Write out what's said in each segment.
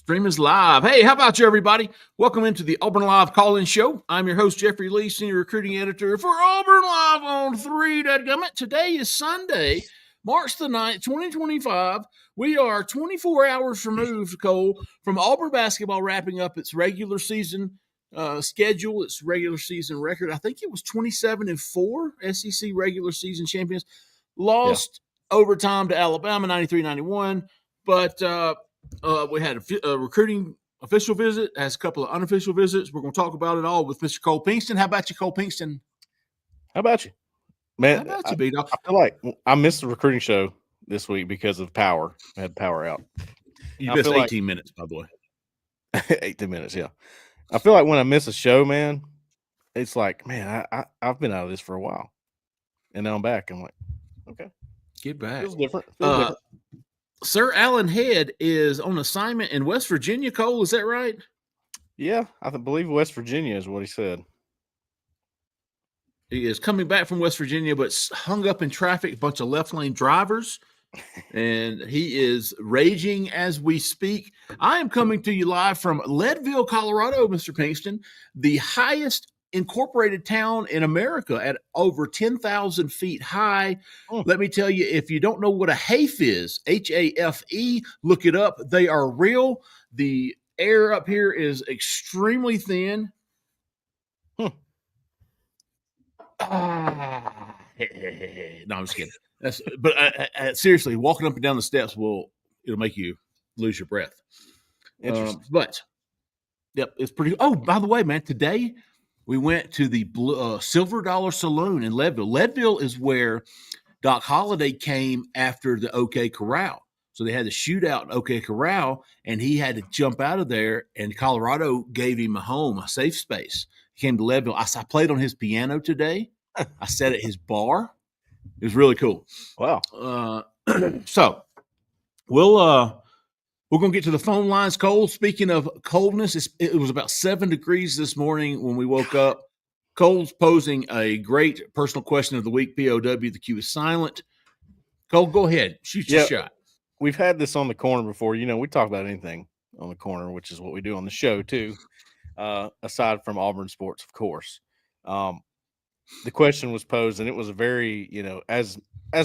Stream is live. Hey, how about you, everybody? Welcome into the Auburn Live call-in show. I'm your host, Jeffrey Lee, Senior Recruiting Editor for Auburn Live on 3. Today is Sunday, March the 9th, 2025. We are 24 hours removed, Cole, from Auburn basketball wrapping up its regular season schedule, its regular season record. I think it was 27-4, SEC regular season champions. Lost overtime to Alabama, 93-91, but we had a recruiting official visit, has a couple of unofficial visits. We're going to talk about it all with Mr. Cole Pinkston. How about you, Cole Pinkston? How about you? Man, How about you, B-Dog? I feel like I missed the recruiting show this week because of power. I had power out. You missed 18 minutes, by the way. 18 minutes, yeah. I feel like when I miss a show, man, it's like, man, I've been out of this for a while. And now I'm back. I'm like, okay. Get back. Feels different. Different. Sir Alan Head is on assignment in West Virginia, Cole. Is that right? Yeah, I believe West Virginia is what he said. He is coming back from West Virginia, but hung up in traffic, a bunch of left lane drivers, and he is raging as we speak. I am coming to you live from Leadville, Colorado, Mr. Pinkston, the highest incorporated town in America at over 10,000 feet high. Let me tell you, if you don't know what a hafe is, H-A-F-E, look it up. They are real. The air up here is extremely thin. No, I'm just kidding. But seriously, walking up and down the steps it'll make you lose your breath. But yep, it's pretty. Oh, by the way, man, today we went to the Silver Dollar Saloon in Leadville. Leadville is where Doc Holliday came after the OK Corral. So they had the shootout in OK Corral, and he had to jump out of there, and Colorado gave him a home, a safe space. He came to Leadville. I played on his piano today. I sat at his bar. It was really cool. Wow. So we're going to get to the phone lines, Cole. Speaking of coldness, it was about 7 degrees this morning when we woke up. Cole's posing a great personal question of the week. POW, the queue is silent. Cole, go ahead. Shoot your shot. We've had this on the corner before. You know, we talk about anything on the corner, which is what we do on the show too, aside from Auburn sports, of course. The question was posed, and it was a very, as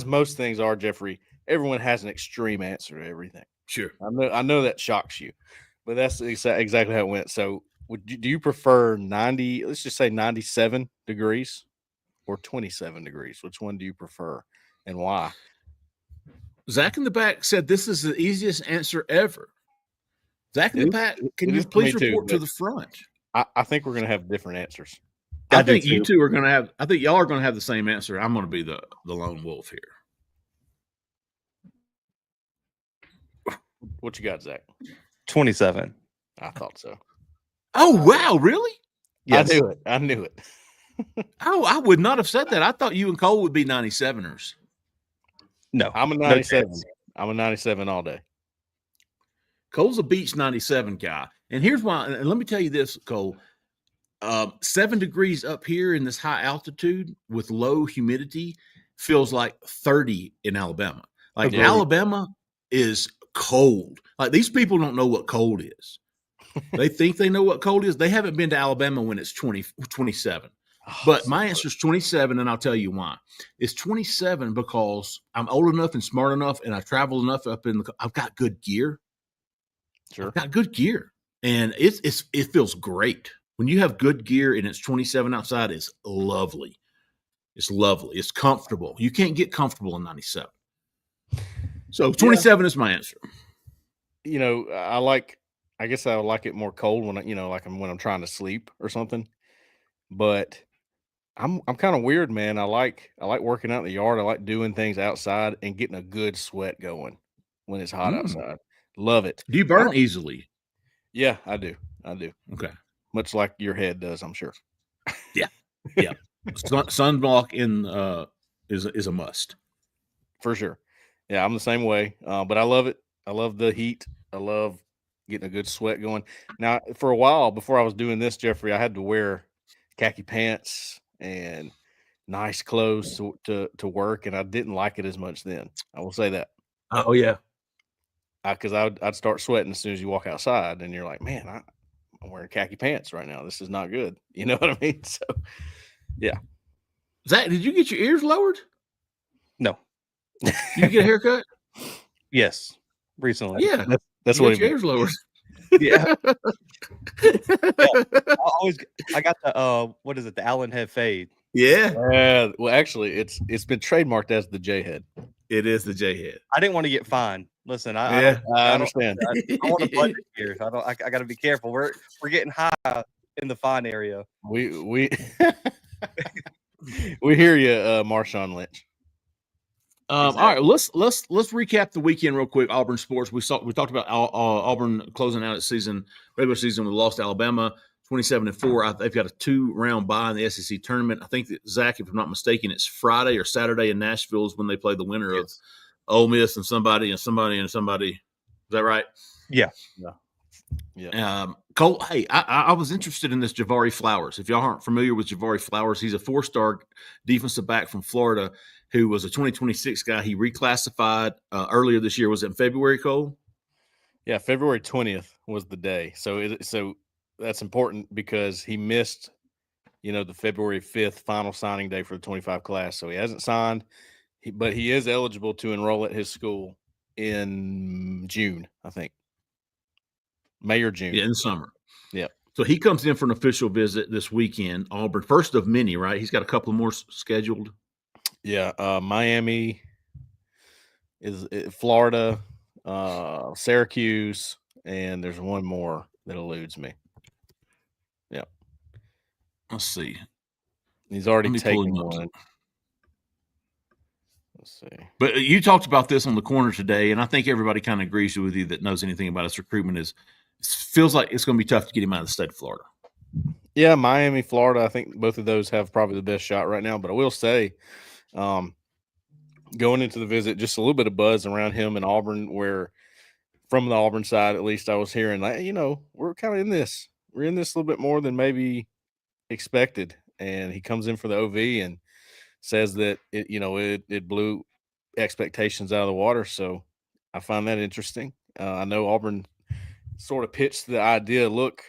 most things are, Jeffrey, everyone has an extreme answer to everything. Sure. I know that shocks you, but that's exactly how it went. So do you prefer 90, let's just say 97 degrees or 27 degrees? Which one do you prefer and why? Zach in the back said this is the easiest answer ever. Zach in the back, can you please report to the front? I think we're going to have different answers. I think you two are going to have – I think y'all are going to have the same answer. I'm going to be the lone wolf here. What you got, Zach? 27. I thought so. Oh, wow. Really? Yes. I knew it. Oh, I would not have said that. I thought you and Cole would be 97ers. No. I'm a 97. I'm a 97 all day. Cole's a beach 97 guy. And here's why. And let me tell you this, Cole. 7 degrees up here in this high altitude with low humidity feels like 30 in Alabama. Like Alabama is cold. Like these people don't know what cold is. They think they know what cold is. They haven't been to Alabama when it's 27. But my answer is 27, and I'll tell you why. It's 27 because I'm old enough and smart enough, and I travel enough I've got good gear. Sure. I've got good gear, and it feels great. When you have good gear and it's 27 outside, it's lovely. It's lovely. It's comfortable. You can't get comfortable in 97. So 27 is my answer. I guess I like it more cold when when I'm trying to sleep or something. But I'm kind of weird, man. I like working out in the yard. I like doing things outside and getting a good sweat going when it's hot outside. Love it. Do you burn easily? Yeah, I do. Okay. Much like your head does, I'm sure. Yeah. Sunblock is a must. For sure. Yeah, I'm the same way. But I love it. I love the heat. I love getting a good sweat going. Now, for a while before I was doing this, Jeffrey, I had to wear khaki pants and nice clothes to work, and I didn't like it as much then. I will say that. Oh, yeah. because I'd start sweating as soon as you walk outside, and you're like, man, I'm wearing khaki pants right now. This is not good. You know what I mean? So, yeah. Zach, did you get your ears lowered? No. You get a haircut? Yes. Recently. Yeah. That's you what got your ears lowered. Yeah. I got the what is it? The Allen head fade. Yeah. Well, actually, it's been trademarked as the J head. It is the J head. I didn't want to get fined. Listen, I understand. I want to budget here. I got to be careful. We're getting high in the fine area. We we hear you, Marshawn Lynch. All right, let's recap the weekend real quick. Auburn sports. We talked about Auburn closing out its regular season with lost to Alabama 27-4. They've got a 2-round bye in the SEC tournament. I think that, Zach, if I'm not mistaken, it's Friday or Saturday in Nashville is when they play the winner of Ole Miss and somebody. Is that right? Yeah. Cole, hey, I was interested in this Javari Flowers. If y'all aren't familiar with Javari Flowers, he's a 4-star defensive back from Florida who was a 2026 guy. He reclassified earlier this year. Was it in February, Cole? Yeah, February 20th was the day. So that's important because he missed, the February 5th final signing day for the 25 class. So he hasn't signed, but he is eligible to enroll at his school in June, I think. May or June. Yeah, in the summer. Yeah. So he comes in for an official visit this weekend. Auburn, first of many, right? He's got a couple more scheduled. Yeah, Miami is Florida, Syracuse, and there's one more that eludes me. Yeah. Let's see. He's already taken one. Let's see. But you talked about this on the corner today, and I think everybody kind of agrees with you that knows anything about his recruitment it feels like it's going to be tough to get him out of the state of Florida. Yeah, Miami, Florida, I think both of those have probably the best shot right now. But I will say, going into the visit, just a little bit of buzz around him in Auburn, where from the Auburn side, at least I was hearing, we're kind of in this. We're in this a little bit more than maybe expected. And he comes in for the OV and says that it blew expectations out of the water. So I find that interesting. I know Auburn sort of pitched the idea, look,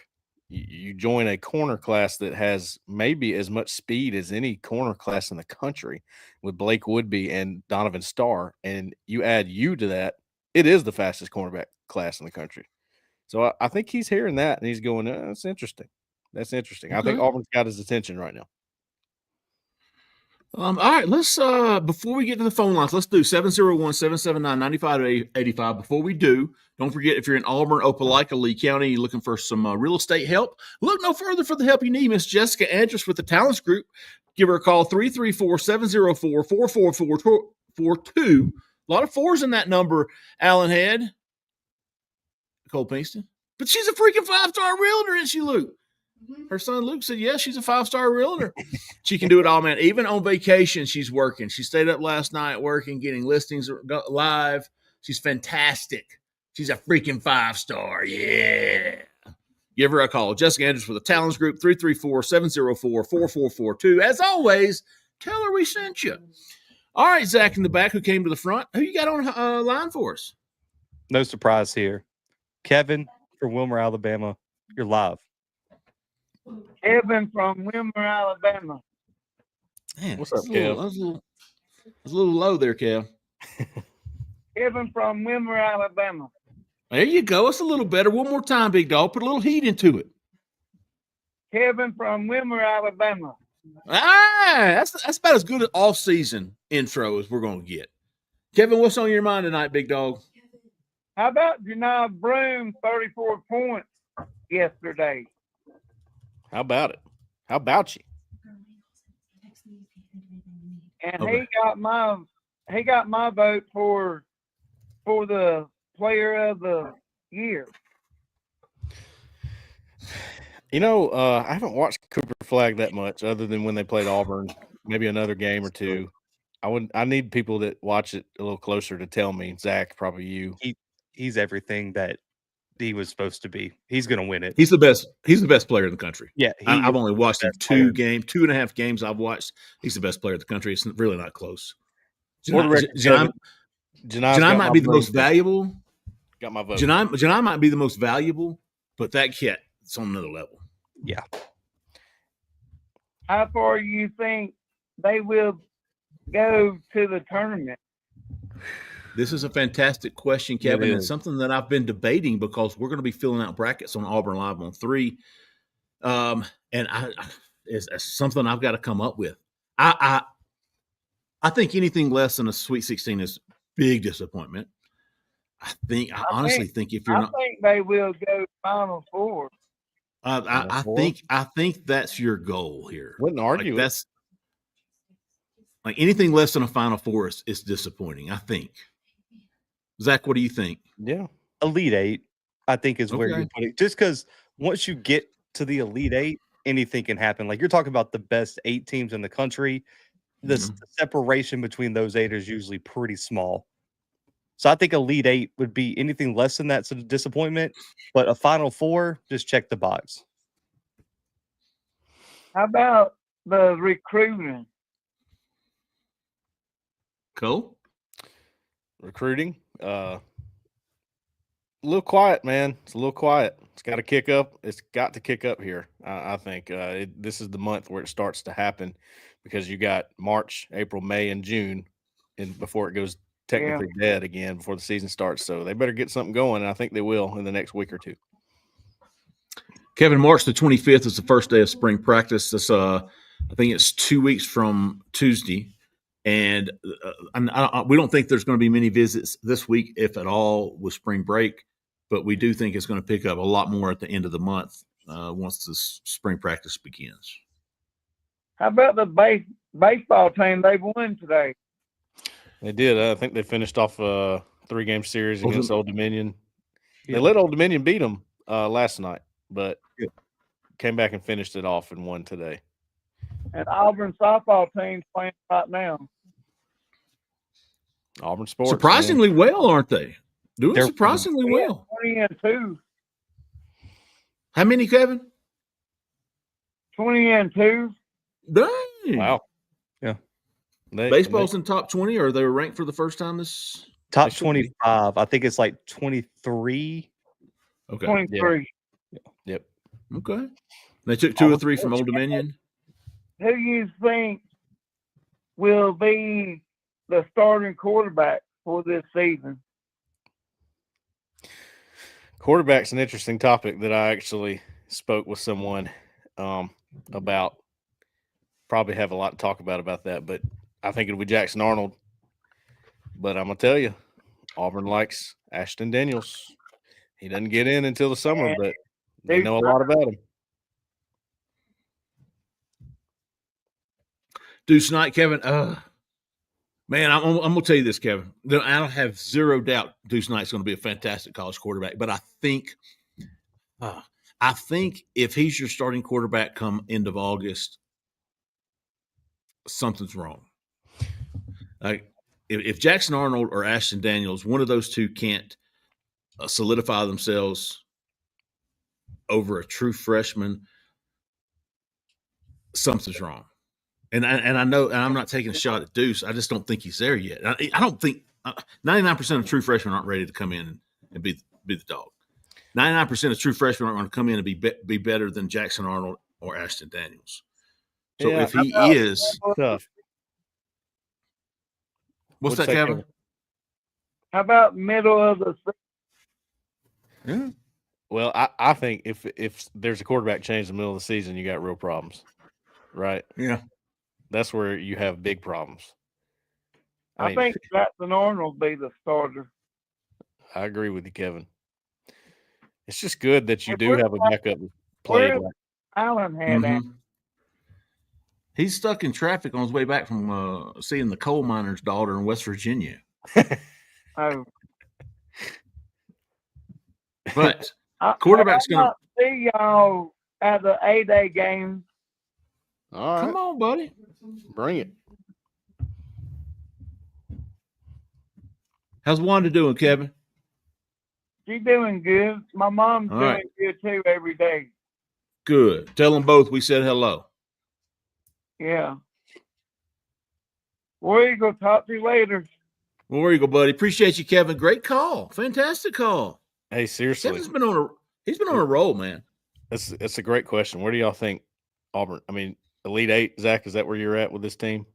you join a corner class that has maybe as much speed as any corner class in the country with Blake Woodby and Donovan Starr, and you add you to that, it is the fastest cornerback class in the country. So I think he's hearing that, and he's going, that's interesting. That's interesting. Okay. I think Auburn's got his attention right now. All right, let's before we get to the phone lines, let's do 701-779-9585. Before we do, don't forget, if you're in Auburn, Opelika, Lee County, you're looking for some real estate help, look no further for the help you need. Miss Jessica Andrus with the Talents Group. Give her a call, 334-704-4442. A lot of fours in that number, Allen Head. Cole Pinkston. But she's a freaking 5-star realtor, isn't she, Luke? Her son Luke said, yes, she's a 5-star realtor. She can do it all, man. Even on vacation, she's working. She stayed up last night working, getting listings live. She's fantastic. She's a freaking 5-star. Yeah. Give her a call. Jessica Andrews with the Talents Group, 334-704-4442. As always, tell her we sent you. All right, Zach in the back who came to the front. Who you got on line for us? No surprise here. Kevin from Wilmer, Alabama. You're live. Kevin from Wilmer, Alabama. Man, what's up, Kev? That was a little low there, Kev. Kevin from Wilmer, Alabama. There you go. It's a little better. One more time, big dog. Put a little heat into it. Kevin from Wilmer, Alabama. That's about as good an off-season intro as we're going to get. Kevin, what's on your mind tonight, big dog? How about Janai Broom, 34 points yesterday? How about it? How about you? And okay. he got my vote for the player of the year. I haven't watched Cooper Flag that much, other than when they played Auburn, maybe another game or two. I need people that watch it a little closer to tell me. Zach, probably you. He's everything that he was supposed to be. He's going to win it. He's the best. He's the best player in the country. Yeah, I've only watched him 2.5 games I've watched. He's the best player in the country. It's really not close. Janai might be the most valuable. Got my vote. Janai might be the most valuable, but that kid is on another level. Yeah. How far you think they will go to the tournament? This is a fantastic question, Kevin, and is. something that I've been debating because we're going to be filling out brackets on Auburn Live on 3. And it's something I've got to come up with. I think anything less than a Sweet 16 is big disappointment. I honestly think if you're I not, think they will go Final Four. I think that's your goal here. Wouldn't argue like it. that's like anything less than a Final Four is disappointing. I think. Zach, what do you think? Yeah. Elite Eight, I think, is where Okay. you put it. Just because once you get to the Elite Eight, anything can happen. Like you're talking about the best 8 teams in the country. The separation between those 8 is usually pretty small. So I think Elite Eight would be anything less than that's a disappointment. But a Final Four, just check the box. How about the recruiting? Cole? Recruiting. A little quiet, man. It's a little quiet. It's got to kick up. It's got to kick up here. I think this is the month where it starts to happen because you got March, April, May, and June, and before it goes technically dead again before the season starts. So they better get something going, and I think they will in the next week or two. Kevin, March the 25th is the first day of spring practice. This, I think it's 2 weeks from Tuesday. And we don't think there's going to be many visits this week, if at all, with spring break. But we do think it's going to pick up a lot more at the end of the month once the spring practice begins. How about the baseball team? They won today. They did. I think they finished off a 3-game series against Old Dominion. They let Old Dominion beat them last night, but came back and finished it off and won today. And Auburn softball team's playing right now. Auburn sports. Surprisingly well, aren't they? They're surprisingly well. 20-2. How many, Kevin? 20-2. Dang. Wow. Yeah. Baseball's in top 20, or they were ranked for the first time this? Top 25. I think it's like 23. Okay. 23. Yep. Okay. They took 2 or 3 from Old Dominion. Who do you think will be the starting quarterback for this season? Quarterback's an interesting topic that I actually spoke with someone about. Probably have a lot to talk about that, but I think it'll be Jackson Arnold. But I'm going to tell you, Auburn likes Ashton Daniels. He doesn't get in until the summer, but they know a lot about him. Deuce Knight, Kevin. Man, I'm going to tell you this, Kevin. I don't have zero doubt Deuce Knight's going to be a fantastic college quarterback, but I think if he's your starting quarterback come end of August, something's wrong. Like if Jackson Arnold or Ashton Daniels, one of those two can't solidify themselves over a true freshman, something's wrong. And I know, and I'm not taking a shot at Deuce. I just don't think he's there yet. I don't think 99% of true freshmen aren't ready to come in and be the dog. 99% of true freshmen aren't going to come in and be better than Jackson Arnold or Ashton Daniels. So if he is tough. What's that, Kevin? How about middle of the season? Yeah. Well, I think if there's a quarterback change in the middle of the season, you got real problems, right? Yeah. That's where you have big problems. I think Jackson Arnold will be the starter. I agree with you, Kevin. It's just good that you do have a backup play. Allen had that. He's stuck in traffic on his way back from seeing the coal miner's daughter in West Virginia. Oh. But quarterback's going to see y'all at the A-Day game. All right. Come on, buddy. Bring it. How's Wanda doing, Kevin? She's doing good. My mom's doing good too every day. Good. Tell them both we said hello. Yeah. We're going to talk to you later. Well, there you go, buddy. Appreciate you, Kevin. Great call. Fantastic call. Hey, seriously, Kevin's been on a roll, man. It's a great question. Where do y'all think Auburn? I mean, Elite Eight, Zach. Is that where you're at with this team?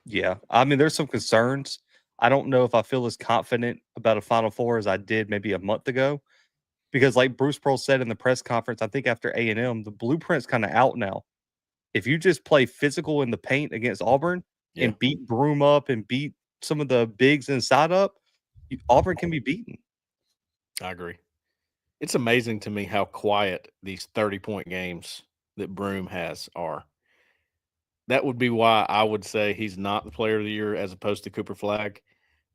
Yeah. I mean, there's some concerns. I don't know if I feel as confident about a Final Four as I did maybe a month ago. Because like Bruce Pearl said in the press conference, I think after A&M, the blueprint's kind of out now. If you just play physical in the paint against Auburn and beat Broom up and beat some of the bigs inside up, Auburn can be beaten. I agree. It's amazing to me how quiet these 30-point games that Broom has are. That would be why I would say he's not the player of the year as opposed to Cooper Flagg,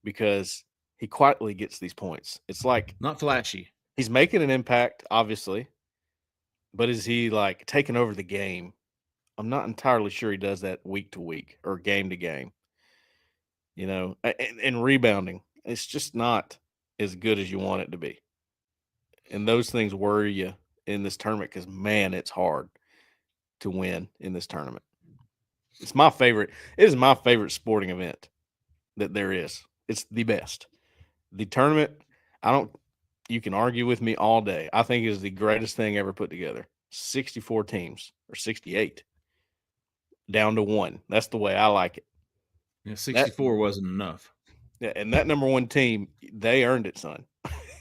because he quietly gets these points. It's like not flashy. He's making an impact, obviously, but is he like taking over the game? I'm not entirely sure he does that week to week or game to game. You know, and rebounding, it's just not as good as you want it to be. And those things worry you in this tournament because, man, it's hard to win in this tournament. It's my favorite. It is my favorite sporting event that there is. It's the best. The tournament, you can argue with me all day. I think it is the greatest thing ever put together. 64 teams or 68 down to one. That's the way I like it. Yeah, 64 wasn't enough. Yeah, and that number one team, they earned it, son.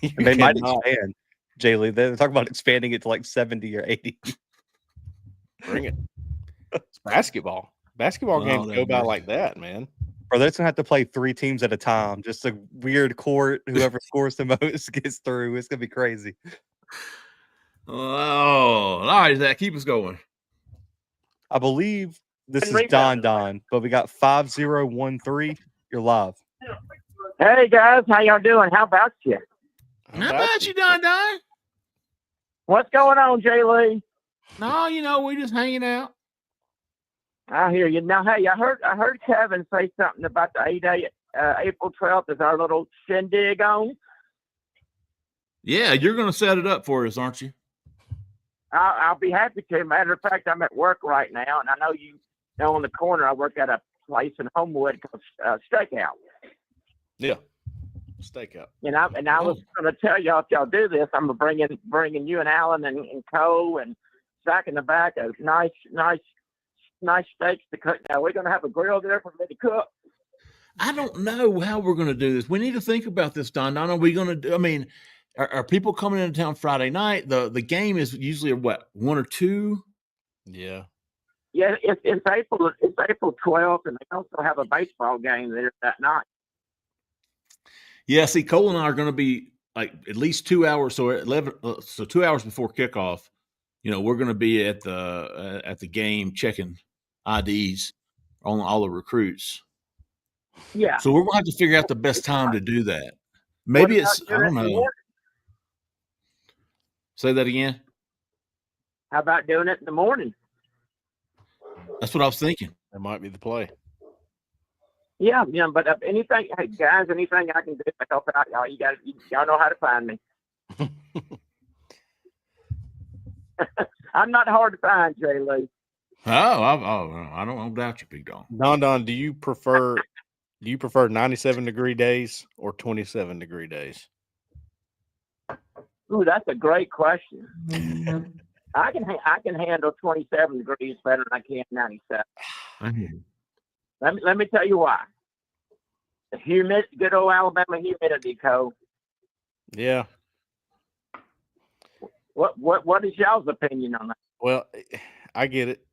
They might expand, Jay Lee. They're talking about expanding it to like 70 or 80. Bring it. It's basketball. Basketball games go by like that, man. Or they're just gonna have to play 3 teams at a time. Just a weird court. Whoever scores the most gets through. It's gonna be crazy. Oh, all right, Zach, keep us going. I believe this is Don, but we got 5013. You're live. Hey guys, how y'all doing? How about you? How about you, Don? What's going on, Jay Lee? No, we just hanging out. I hear you. Now, hey, I heard Kevin say something about the A-Day, April 12th is our little shindig on. Yeah, you're going to set it up for us, aren't you? I'll be happy to. Matter of fact, I'm at work right now, and I know you know on the corner I work at a place in Homewood called Stakeout. Yeah, Stakeout. And I was going to tell y'all if y'all do this, I'm bringing you and Alan and Cole and Zach in the back a nice steaks to cook. Now we're going to have a grill there for me to cook. I don't know how we're going to do this. We need to think about this, Don. Are we going to do? I mean, are people coming into town Friday night? The game is usually what, 1 or 2? Yeah. Yeah, it's April 12th, and they also have a baseball game there that night. Yeah, see, Cole and I are going to be like at least 2 hours. So 11, so 2 hours before kickoff, we're going to be at the game checking IDs on all the recruits. Yeah. So we're going to have to figure out the best time to do that. Maybe I don't know. Say that again. How about doing it in the morning? That's what I was thinking. That might be the play. Yeah, but anything, hey guys, anything I can do to help out y'all, y'all know how to find me. I'm not hard to find, Jay Lee. I don't doubt you, Big Don. Don, do you prefer 97-degree days or 27-degree days? Ooh, that's a great question. I can handle 27 degrees better than I can 97. Let me tell you why. The good old Alabama humidity, Cole. Yeah. What is y'all's opinion on that? Well, I get it.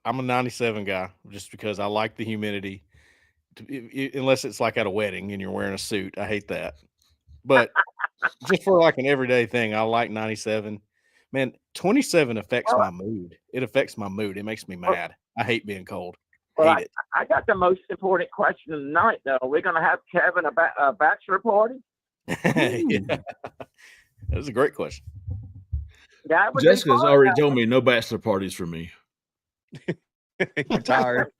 I'm a 97 guy just because I like the humidity. Unless it's like at a wedding and you're wearing a suit. I hate that. But just for like an everyday thing, I like 97. Man, 27 affects my mood. It affects my mood. It makes me mad. I hate being cold. Well, I got the most important question of the night, though. Are we going to have Kevin a bachelor party? Yeah. That was a great question. Jessica's already told me no bachelor parties for me. You're tired.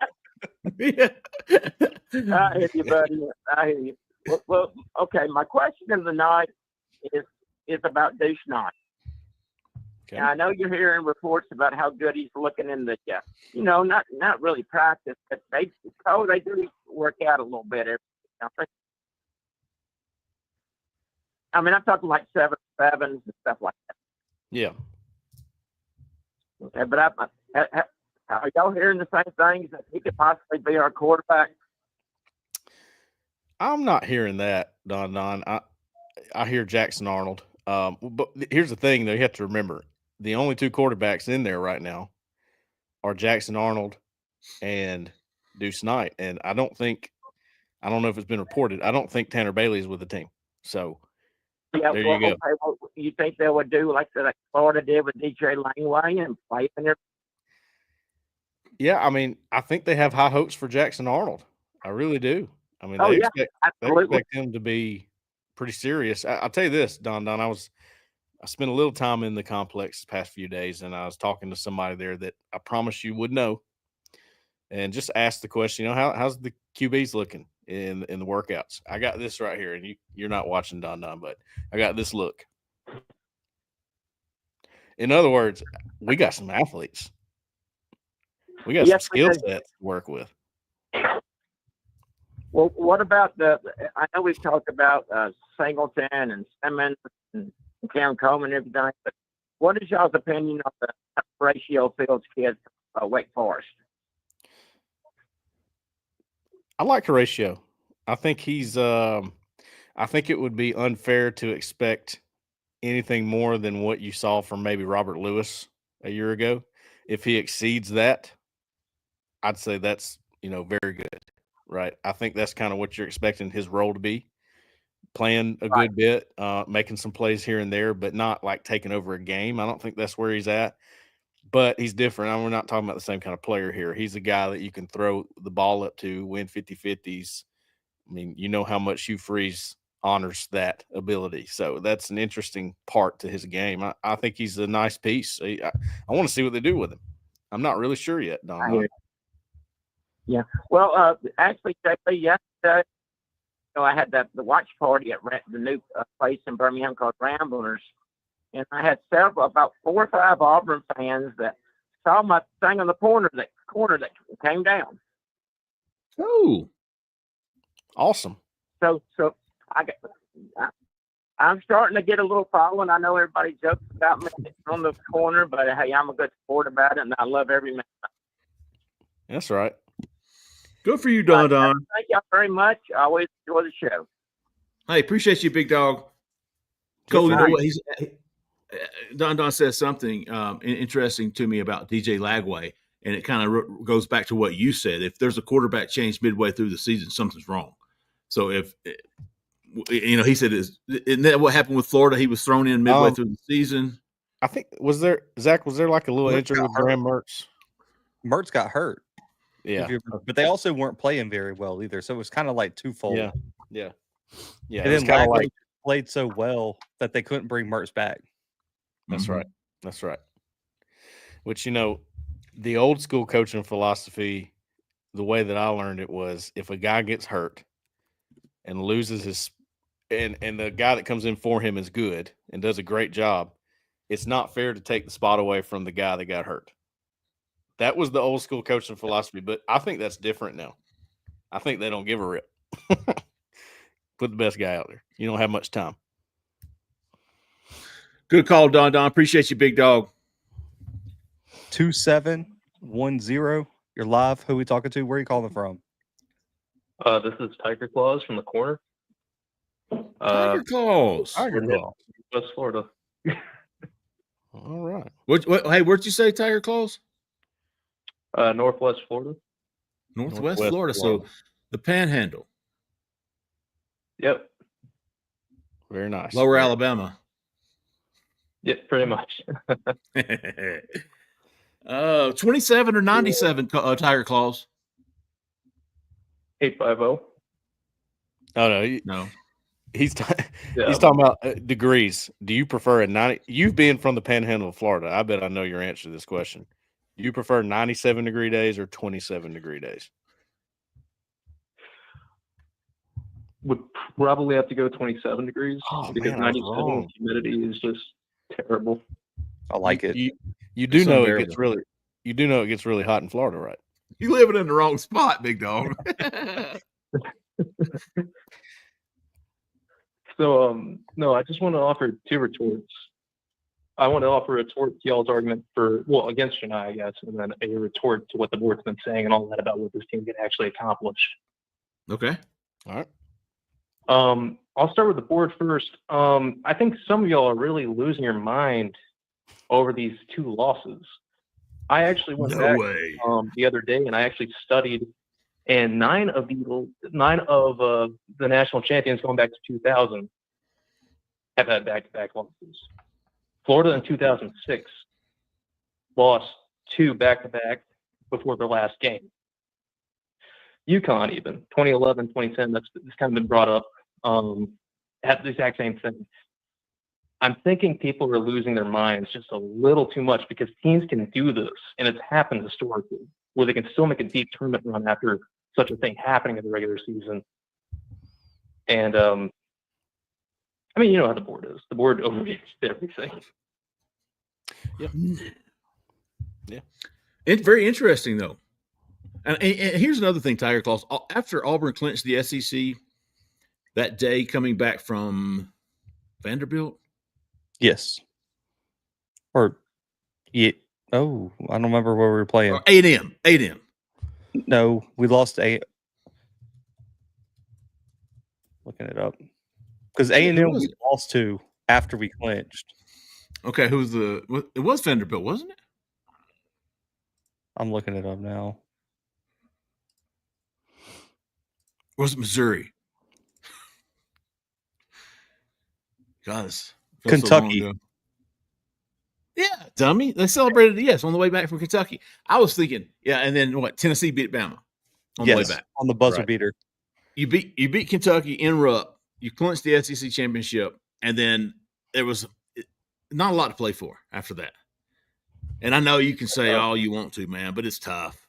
Yeah. I hear you, buddy. I hear you. Well, okay. My question of the night is about Deuce Knight. Okay. Now, I know you're hearing reports about how good he's looking in the, not really practice, but they do work out a little bit. I mean, I'm talking like 7-7s and stuff like that. Yeah. Okay, but are y'all hearing the same things that he could possibly be our quarterback? I'm not hearing that, Don. I hear Jackson Arnold. But here's the thing, though. You have to remember, the only two quarterbacks in there right now are Jackson Arnold and Deuce Knight. And I don't know if it's been reported, I don't think Tanner Bailey is with the team. So yeah, there you go. Okay, well, you think they would do like Florida did with DJ Langley and play in there? Yeah, I mean, I think they have high hopes for Jackson Arnold. I really do. I mean, they expect him to be pretty serious. I'll tell you this, Don. I spent a little time in the complex the past few days, and I was talking to somebody there that I promise you would know, and just asked the question, how's the QBs looking in the workouts? I got this right here, and you're not watching, Don, but I got this look. In other words, we got some athletes. We got some skill sets to work with. Well, what about I know we've talked about Singleton and Simmons and Cam Coleman and everything, but what is y'all's opinion on the Horatio Fields kid from Wake Forest? I like Horatio. I think I think it would be unfair to expect anything more than what you saw from maybe Robert Lewis a year ago. If he exceeds that, I'd say that's, very good, right? I think that's kind of what you're expecting his role to be, playing a good bit, making some plays here and there, but not like taking over a game. I don't think that's where he's at, but he's different. We're not talking about the same kind of player here. He's a guy that you can throw the ball up to, win 50-50s. I mean, how much Hugh Freeze honors that ability. So that's an interesting part to his game. I think he's a nice piece. I want to see what they do with him. I'm not really sure yet, Don. Yeah. Well, actually, yesterday, I had the watch party at the new place in Birmingham called Ramblers, and I had about 4 or 5 Auburn fans that saw my thing on the corner that came down. Oh, awesome! So I'm starting to get a little following. I know everybody jokes about me on the corner, but hey, I'm a good sport about it, and I love every man. That's right. Good for you, Don. Thank y'all very much. I always enjoy the show. Hey, appreciate you, big dog. Cole, you know what? Don says something interesting to me about DJ Lagway, and it kind of goes back to what you said. If there's a quarterback change midway through the season, something's wrong. So if he said, isn't that what happened with Florida? He was thrown in midway through the season. I think was there like a little injury with Graham Mertz? Mertz got hurt. Yeah, but they also weren't playing very well either. So it was kind of like twofold. Yeah. And then Lagway played so well that they couldn't bring Mertz back. That's right. That's right. Which, the old school coaching philosophy, the way that I learned it was if a guy gets hurt and loses his and the guy that comes in for him is good and does a great job, it's not fair to take the spot away from the guy that got hurt. That was the old school coaching philosophy, but I think that's different now. I think they don't give a rip. Put the best guy out there. You don't have much time. Good call, Don. Appreciate you, big dog. 2710. You're live. Who are we talking to? Where are you calling from? This is Tiger Claws from the corner. Tiger Claws. West Florida. All right. Hey, where'd you say Tiger Claws? Northwest Florida. Northwest Florida. So the Panhandle. Yep. Very nice. Lower Alabama. Yep, pretty much. 27 or 97 Tiger Claws? 850. Oh, no. He's talking about degrees. Do you prefer a 90? You've been from the Panhandle of Florida. I bet I know your answer to this question. Do you prefer 97-degree days or 27-degree days? Would probably have to go 27 degrees because man, 97 humidity is just terrible. I like it. You do know it gets really hot in Florida, right? You living in the wrong spot, big dog. So, no, I just want to offer two retorts. I want to offer a retort to y'all's argument against Janai, I guess, and then a retort to what the board's been saying and all that about what this team can actually accomplish. Okay. All right. I'll start with the board first. I think some of y'all are really losing your mind over these two losses. I actually went back the other day and I actually studied, and nine of the national champions going back to 2000 have had back-to-back losses. Florida in 2006 lost 2 back-to-back before their last game. UConn even 2011, 2010. That's kind of been brought up. Had the exact same thing. I'm thinking people are losing their minds just a little too much because teams can do this, and it's happened historically, where they can still make a deep tournament run after such a thing happening in the regular season. And I mean, you know how the board is. The board overreacts everything. Yep. Yeah. It's very interesting, though. And here's another thing, Tiger Claws. After Auburn clinched the SEC that day coming back from Vanderbilt? Yes. Or, yeah. Oh, I don't remember where we were playing. Or A&M. No, we lost looking it up. Because A&M we lost to after we clinched. Okay, it was Vanderbilt, wasn't it? I'm looking it up now. Or was it Missouri? God, Kentucky. So yeah, dummy. They celebrated on the way back from Kentucky. I was thinking, and then what? Tennessee beat Bama on the way back. On the buzzer beater. You beat Kentucky in Rupp. You clinched the SEC championship, and then there was not a lot to play for after that. And I know you can say all you want to, man, but it's tough.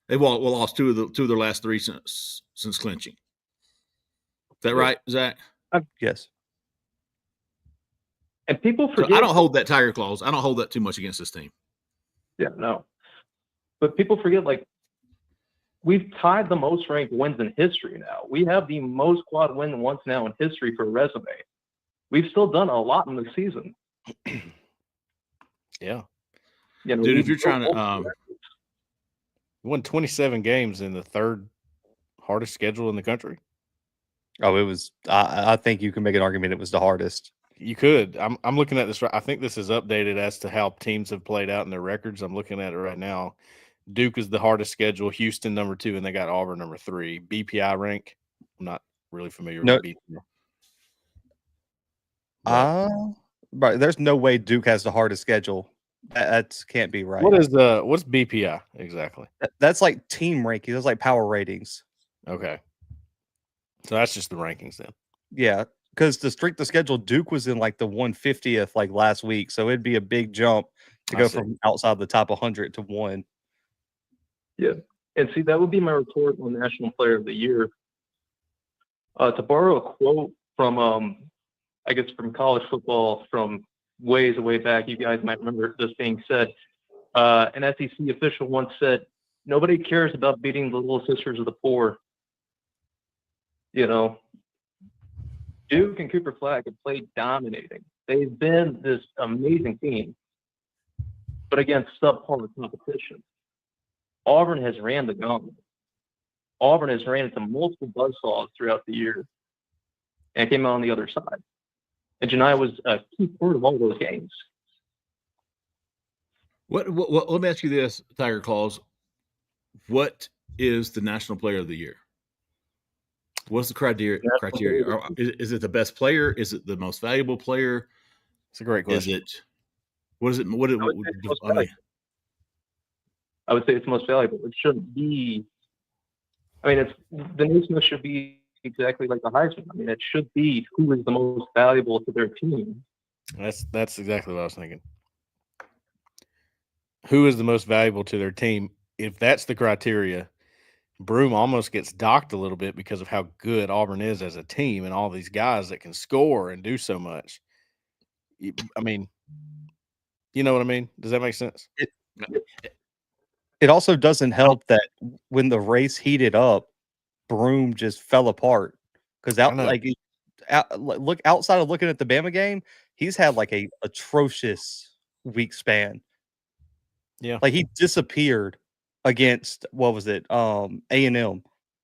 They've lost two of their last 3 since clinching. Is that right, Zach? Yes. And people forget. So I don't hold that Tiger Claws. I don't hold that too much against this team. Yeah, no. But people forget, we've tied the most ranked wins in history now. We have the most quad win once now in history for a resume. We've still done a lot in the season. Yeah. Dude, if you're trying to we won 27 games in the 3rd hardest schedule in the country. Oh, it was. I think you can make an argument it was the hardest. You could. I'm looking at this. I think this is updated as to how teams have played out in their records. I'm looking at it right now. Duke is the hardest schedule. Houston number 2, and they got Auburn number 3. BPI rank. I'm not really familiar with BPI. But there's no way Duke has the hardest schedule. That can't be right. What's BPI exactly? That's like team rankings. That's like power ratings. Okay. So that's just the rankings then. Yeah, because the strength of schedule, Duke was in the 150th last week, so it'd be a big jump to go from outside the top 100 to 1. Yeah, and see, that would be my report on National Player of the Year. To borrow a quote from, I guess, from college football from way back, you guys might remember this being said. An SEC official once said, "Nobody cares about beating the little sisters of the poor." You know, Duke and Cooper Flag have played dominating. They've been this amazing team, but against subpar competition. Auburn has ran the gauntlet. Auburn has ran into multiple buzzsaws throughout the year and came out on the other side. And Janai was a key part of all those games. What? Let me ask you this, Tiger Claws. What is the National Player of the Year? What's the criteria? Is it the best player? Is it the most valuable player? It's a great question. Is it? What is it? I would say it's most valuable. It shouldn't be. I mean, the Naismith should be exactly like the Heisman. I mean, it should be who is the most valuable to their team. That's exactly what I was thinking. Who is the most valuable to their team? If that's the criteria, Broom almost gets docked a little bit because of how good Auburn is as a team and all these guys that can score and do so much. I mean, you know what I mean? Does that make sense? It also doesn't help that when the race heated up, Broom just fell apart because look outside of looking at the Bama game, he's had like a atrocious week span. Yeah, like he disappeared against what was it? A&M.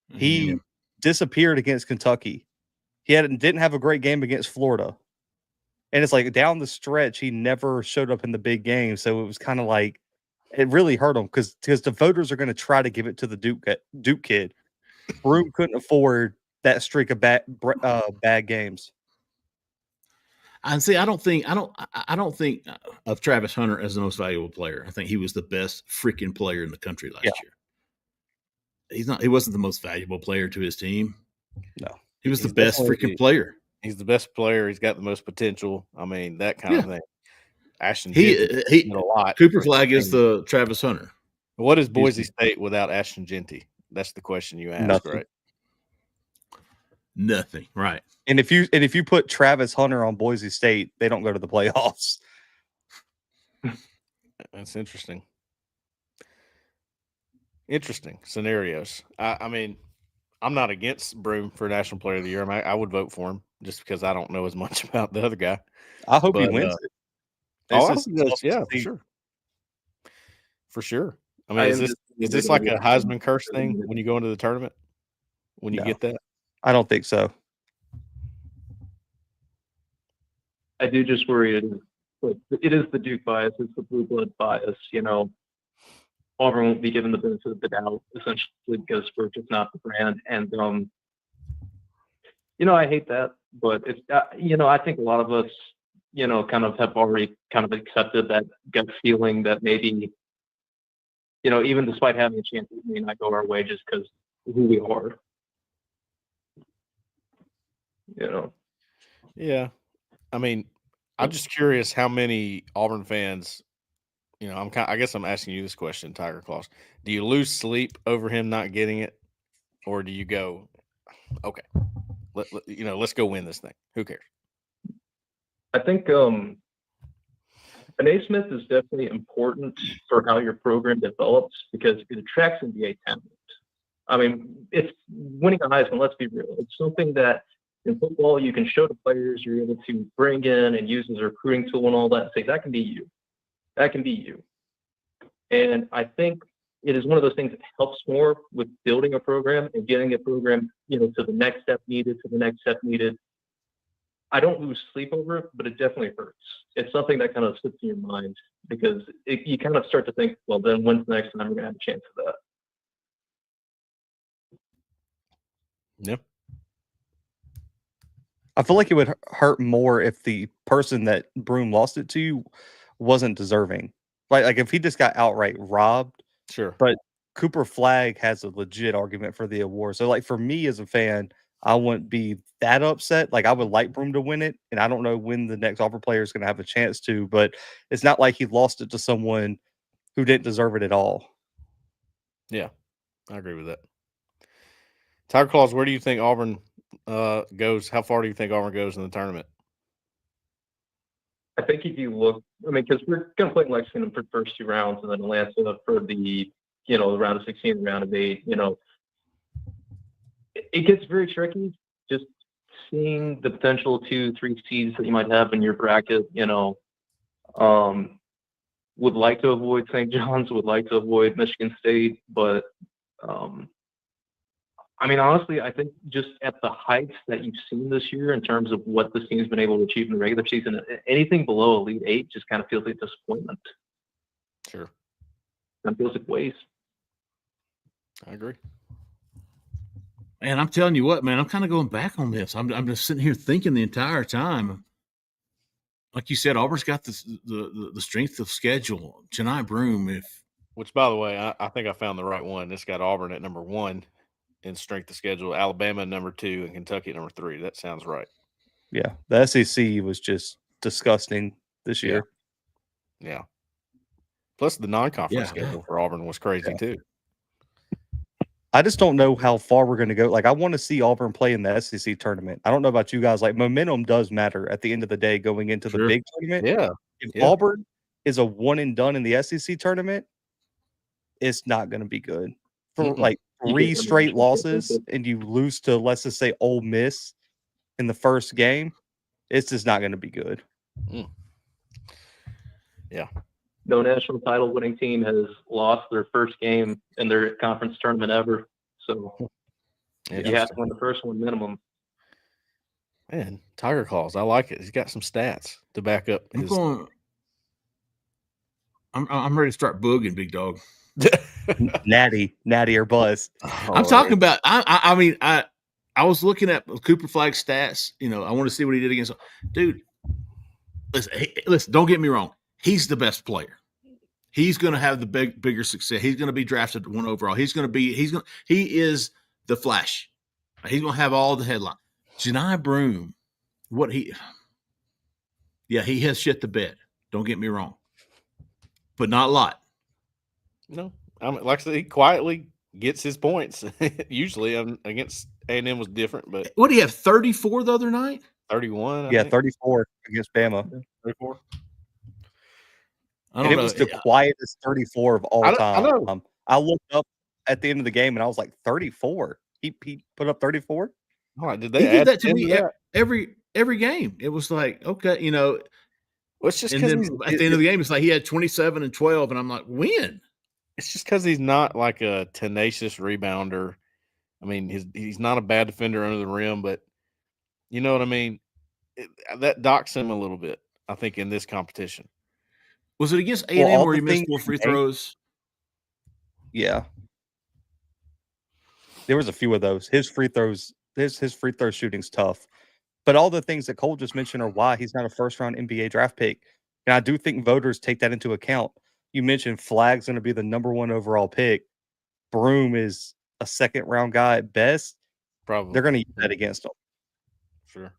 He disappeared against Kentucky. He didn't have a great game against Florida. And it's like down the stretch, he never showed up in the big game. So it was kind of like it really hurt him because the voters are going to try to give it to the Duke kid. Broom couldn't afford that streak of bad games. And see, I don't think of Travis Hunter as the most valuable player. I think he was the best freaking player in the country last year. He wasn't the most valuable player to his team. No, he was the best freaking player. He's the best player. He's got the most potential. I mean, that kind of thing. Ashton, he a lot. Cooper Flag is the Travis Hunter. What is Boise State without Ashton Genty? That's the question you asked, right? Nothing, right? And if you put Travis Hunter on Boise State, they don't go to the playoffs. That's interesting. Interesting scenarios. I mean, I'm not against Broom for National Player of the Year. I would vote for him just because I don't know as much about the other guy. I hope he wins it. I hope he does. Yeah, for sure. For sure. I mean, is this like a Heisman curse thing when you go into the tournament? When you get that? I don't think so. I do just worry it is the Duke bias. It's the blue blood bias. You know, Auburn won't be given the benefit of the doubt, essentially, because we're just not the brand. And, you know, I hate that. But, it's you know, I think a lot of us, you know, kind of have already kind of accepted that gut feeling that maybe, you know, even despite having a chance, it may not go our way just because who we are. You know? Yeah. I mean, I'm just curious how many Auburn fans, you know, I guess I'm asking you this question, Tiger Claws. Do you lose sleep over him not getting it? Or do you go, okay, let's go win this thing. Who cares? I think an A. Smith is definitely important for how your program develops because it attracts NBA talent. I mean, it's winning a Heisman, let's be real. It's something that in football you can show to players, you're able to bring in and use as a recruiting tool and all that and say, that can be you. That can be you. And I think it is one of those things that helps more with building a program and getting a program, you know, to the next step needed. I don't lose sleep over it, but it definitely hurts. It's something that kind of sits in your mind because you kind of start to think, well, then when's the next time we're going to have a chance of that? Yep. I feel like it would hurt more if the person that Broom lost it to wasn't deserving. Like if he just got outright robbed. Sure. But Cooper Flag has a legit argument for the award. So like for me as a fan, I wouldn't be that upset. Like I would like Broom to win it. And I don't know when the next Auburn player is going to have a chance to, but it's not like he lost it to someone who didn't deserve it at all. Yeah, I agree with that. Tiger Claws, where do you think Auburn goes? How far do you think Auburn goes in the tournament? I think if you look, I mean, because we're going to play Lexington for the first two rounds and then Atlanta for the, you know, the round of 16, the round of 8, you know, it gets very tricky just seeing the potential 2-3 seeds that you might have in your bracket, you know, would like to avoid St. John's, would like to avoid Michigan State, but I mean, honestly, I think just at the heights that you've seen this year in terms of what this team's been able to achieve in the regular season, anything below Elite 8 just kind of feels like disappointment. Sure. It feels like waste. I agree. And I'm telling you what, man, I'm kind of going back on this. I'm just sitting here thinking the entire time. Like you said, Auburn's got the strength of schedule. Janai Broom, which, by the way, I think I found the right one. It's got Auburn at number 1 in strength of schedule, Alabama number 2, and Kentucky at number 3. That sounds right. Yeah, the SEC was just disgusting this year. Yeah. Plus, the non-conference schedule for Auburn was crazy too. I just don't know how far we're going to go. Like, I want to see Auburn play in the SEC tournament. I don't know about you guys. Like, momentum does matter at the end of the day going into the big tournament. Yeah. If Auburn is a one and done in the SEC tournament, it's not going to be good. For like 3 straight losses and you lose to, let's just say, Ole Miss, in the first game, it's just not going to be good. Yeah. No national title winning team has lost their first game in their conference tournament ever. So you have to win the first one minimum. Man, Tiger Claws. I like it. He's got some stats to back up his. I'm ready to start booging, big dog. Natty or bust. I'm talking about. I mean, I was looking at Cooper Flagg's stats. You know, I want to see what he did against. Dude, listen. Don't get me wrong. He's the best player. He's going to have the bigger success. He's going to be drafted 1 overall. He is the Flash. He's going to have all the headline. Janai Broome, he has shit the bed. Don't get me wrong, but not a lot. No, I mean, like I said, he quietly gets his points. Usually, against A&M was different, but what do you have? 34 the other night. 31. Yeah, 34 against Bama. 34. And it was the quietest 34 of all time. I looked up at the end of the game and I was like, 34. He put up 34. All right, did they did that to me every game? It was like, okay, you know. Well, it's just because at the end of the game, it's like he had 27 and 12, and I'm like, when? It's just because he's not like a tenacious rebounder. I mean, he's not a bad defender under the rim, but you know what I mean? That docks him a little bit, I think, in this competition. Was it against A&M where he missed 4 free throws? Yeah. There was a few of those. His free throw shooting's tough. But all the things that Cole just mentioned are why he's not a first-round NBA draft pick. And I do think voters take that into account. You mentioned Flagg's going to be the number 1 overall pick. Broome is a second-round guy at best. Probably. They're going to use that against him. Sure.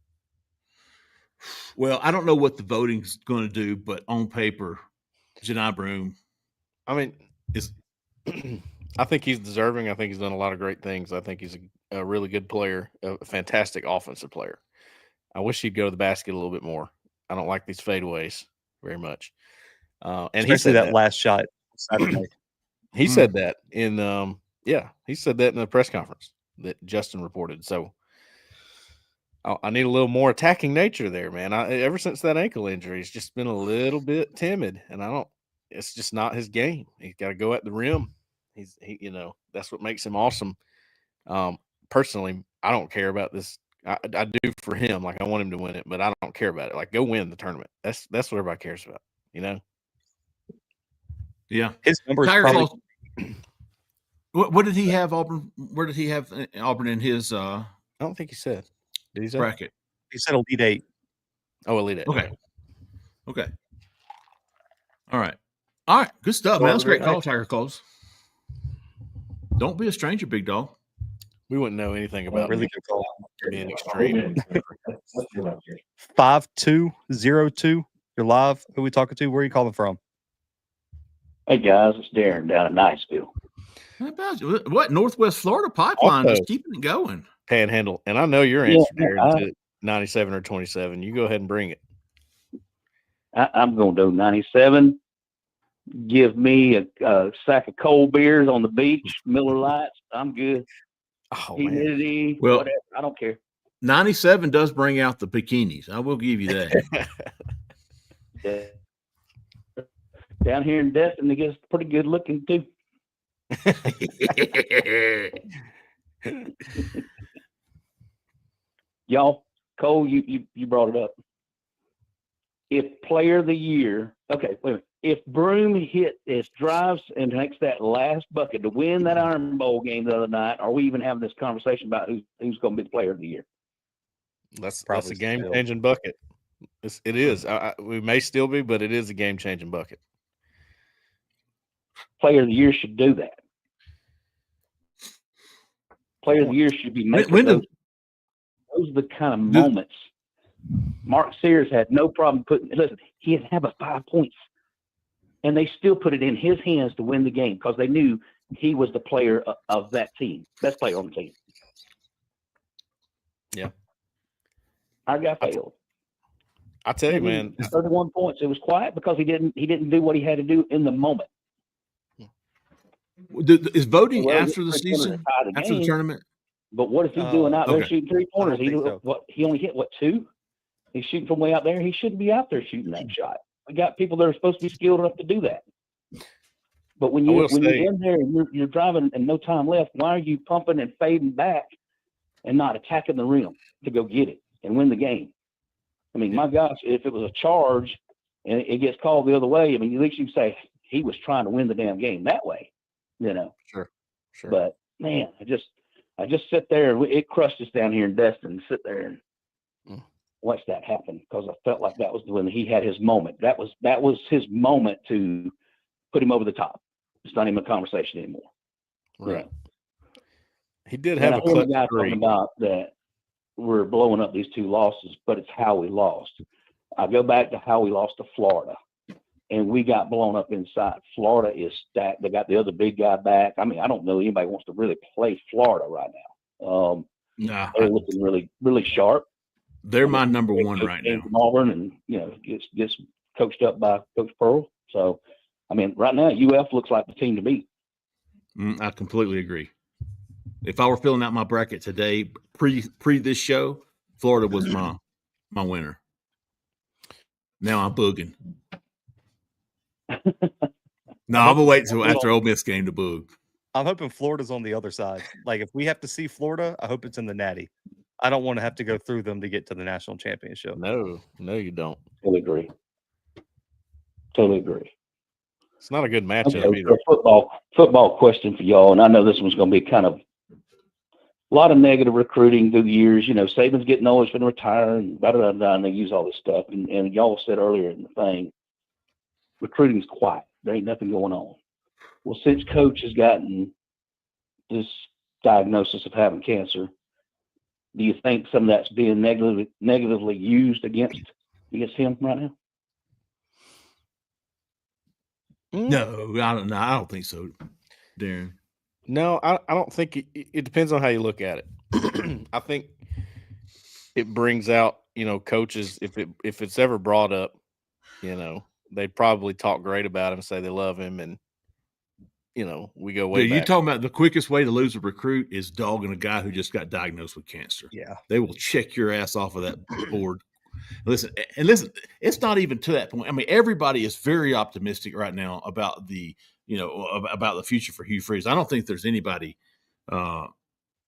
Well, I don't know what the voting's going to do, but on paper, Janai Broome, I mean, I think he's deserving. I think he's done a lot of great things. I think he's a really good player, a fantastic offensive player. I wish he'd go to the basket a little bit more. I don't like these fadeaways very much. And especially he said that last shot Saturday. He said that in he said that in the press conference that Justin reported. So I need a little more attacking nature there, man. Ever since that ankle injury, he's just been a little bit timid, and it's just not his game. He's got to go at the rim. That's what makes him awesome. Personally, I don't care about this. I do for him. Like, I want him to win it, but I don't care about it. Like, go win the tournament. That's what everybody cares about, you know? Yeah. His numbers What did he have, Auburn? Where did he have Auburn in his I don't think he said. Did he say bracket? He said Elite 8. Oh, Elite 8. Okay. All right. Good stuff, man. That's a great call, Tiger Claws. Don't be a stranger, big dog. We wouldn't know anything about really good call. Being extreme. 5202. You're live. Who are we talking to? Where are you calling from? Hey guys, it's Darren down in Niceville. How about you? What Northwest Florida pipeline is keeping it going? Panhandle, and I know your answer, Darren, to 97 or 27. You go ahead and bring it. I'm going to do 97. Give me a sack of cold beers on the beach, Miller Lights. I'm good. Oh, humidity, man. Well, whatever. I don't care. 97 does bring out the bikinis. I will give you that. Down here in Destin, it gets pretty good looking too. Y'all, Cole, you brought it up. If player of the year, okay, wait a minute. If Broome drives and makes that last bucket to win that Iron Bowl game the other night, are we even having this conversation about who's going to be the player of the year? That's a game-changing bucket. It is. We may still be, but it is a game-changing bucket. Player of the year should do that. Player of the year should be making those are the kind of moments. Mark Sears had no problem he had to have 5 points. And they still put it in his hands to win the game because they knew he was the player of that team, best player on the team. Yeah. Our guy failed. I tell you, man. 31 points. It was quiet because he didn't do what he had to do in the moment. Is voting after the season, after the tournament? But what is he doing out there shooting 3-pointers? He only hit 2? He's shooting from way out there. He shouldn't be out there shooting that shot. We got people that are supposed to be skilled enough to do that. But when you're in there and you're driving and no time left, why are you pumping and fading back and not attacking the rim to go get it and win the game? I mean, my gosh, if it was a charge and it gets called the other way, I mean, at least you say he was trying to win the damn game that way, you know. Sure. But man, I just sit there. It crushed us down here in Destin. Sit there and watch that happen because I felt like that was when he had his moment. That was his moment to put him over the top. It's not even a conversation anymore. Right. Yeah. He did have a clutch guy three. Talking about that we're blowing up these 2 losses, but it's how we lost. I go back to how we lost to Florida, and we got blown up inside. Florida is stacked. They got the other big guy back. I mean, I don't know anybody wants to really play Florida right now. They're looking really, really sharp. They're my number 1 right now. From Auburn, and gets coached up by Coach Pearl. So, I mean, right now UF looks like the team to beat. I completely agree. If I were filling out my bracket today, pre this show, Florida was my winner. Now I'm booging. No, I'm gonna wait until after Ole Miss game to boog. I'm hoping Florida's on the other side. Like if we have to see Florida, I hope it's in the Natty. I don't want to have to go through them to get to the national championship. No, you don't. Totally agree. It's not a good matchup either. A football question for y'all, and I know this one's going to be kind of a lot of negative recruiting through the years. You know, Saban's getting old, he's going to retire, and and they use all this stuff. And y'all said earlier in the thing, recruiting's quiet. There ain't nothing going on. Well, since Coach has gotten this diagnosis of having cancer, do you think some of that's being negatively used against him right now? No, I don't know. I don't think so, Darren. No, I don't think it depends on how you look at it. I think it brings out, coaches if it's ever brought up, they probably talk great about him, say they love him, and we go way back. You're talking about the quickest way to lose a recruit is dogging a guy who just got diagnosed with cancer. Yeah. They will check your ass off of that board. Listen, it's not even to that point. I mean, everybody is very optimistic right now about the future for Hugh Freeze. I don't think there's anybody,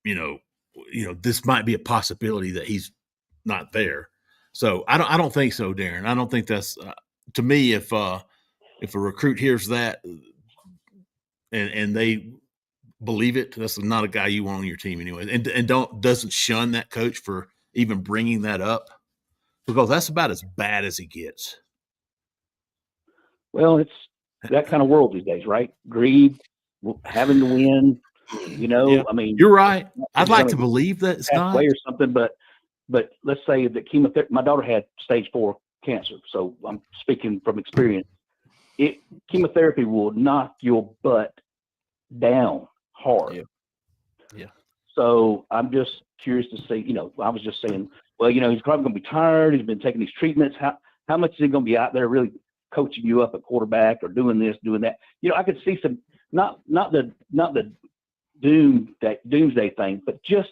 this might be a possibility that he's not there. So I don't think so, Darren. I don't think that's to me. If a recruit hears that and they believe it, that's not a guy you want on your team anyway. And doesn't shun that coach for even bringing that up, because that's about as bad as he gets. Well, it's that kind of world these days, right? Greed, having to win. Yeah. I mean, you're right. I'd like to believe that it's not or something, but let's say that chemotherapy. My daughter had stage 4 cancer, so I'm speaking from experience. Chemotherapy will knock your butt down hard. Yeah. So I'm just curious to see. I was just saying, well, he's probably going to be tired. He's been taking these treatments. How much is he going to be out there really coaching you up at quarterback or doing this, doing that? I could see some not the doomsday thing, but just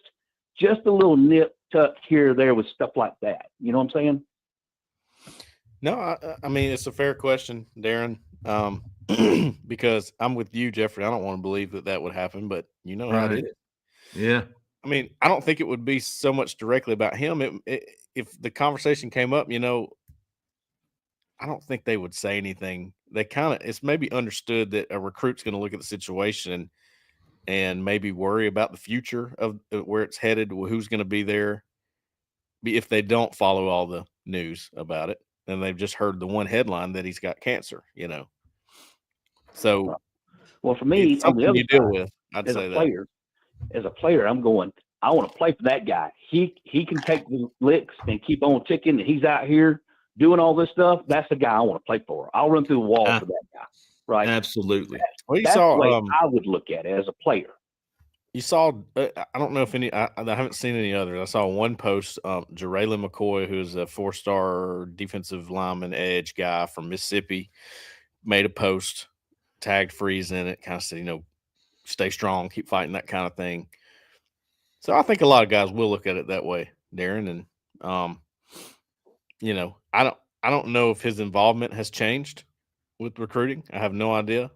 a little nip tuck here or there with stuff like that. You know what I'm saying? No, I mean, it's a fair question, Darren, because I'm with you, Jeffrey. I don't want to believe that would happen, but how it is. Yeah. I mean, I don't think it would be so much directly about him. If the conversation came up, I don't think they would say anything. It's maybe understood that a recruit's going to look at the situation and maybe worry about the future of where it's headed, who's going to be there, if they don't follow all the news about it. And they've just heard the one headline that he's got cancer, So, well, for me, it's something you deal with. I'd say that. As a player, I'm going, I want to play for that guy. He can take the licks and keep on ticking. And he's out here doing all this stuff. That's the guy I want to play for. I'll run through the wall for that guy. Right? Absolutely. That's the way I would look at it as a player. You saw, I don't know if I haven't seen any others. I saw one post, Jaraylin McCoy, who's a 4-star defensive lineman edge guy from Mississippi, made a post, tagged Freeze in it, kind of said, stay strong, keep fighting, that kind of thing. So I think a lot of guys will look at it that way, Darren. And I don't know if his involvement has changed with recruiting. I have no idea.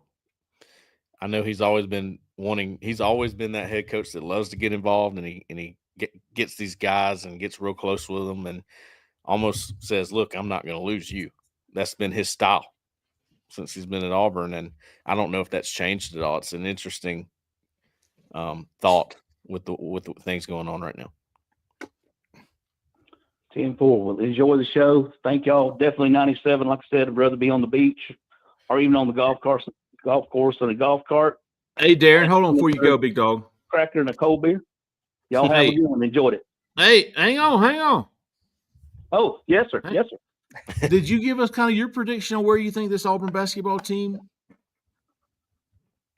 I know he's always been that head coach that loves to get involved, and he gets these guys and gets real close with them and almost says, look, I'm not going to lose you. That's been his style since he's been at Auburn. And I don't know if that's changed at all. It's an interesting thought with the things going on right now. 10-4. Well, enjoy the show. Thank y'all. Definitely 97. Like I said, I'd rather be on the beach or even on the golf course in a golf cart. Hey, Darren, hold on before you go, big dog. Cracker and a cold beer. Y'all have a good one. Enjoyed it. Hey, hang on. Oh, yes, sir. Yes, sir. Did you give us kind of your prediction on where you think this Auburn basketball team